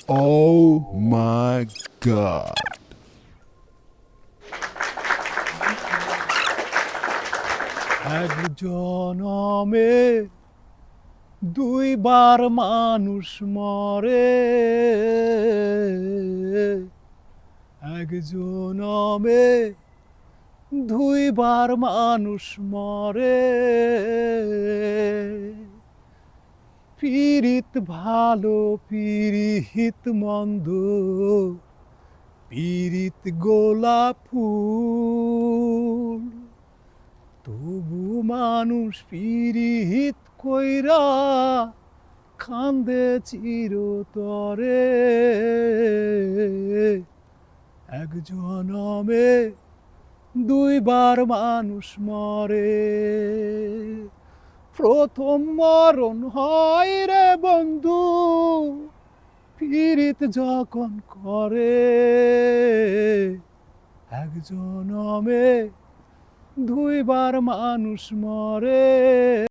Oh my God. এক জনমে দুইবার মানুষ মরে, এক জনমে দুইবার মানুষ মরে। পীড়িত ভালো পীড়িত মন্দ, পীড়িত গোলাপ ফুল, তবু মানুষ পীড়িত কইরা কান্দে চিরতরে। এক জনমে দুইবার মানুষ মরে, প্রথম মরণ হয় রে বন্ধু পীড়িত যখন করে। এক জনমে দুইবার মানুষ মরে।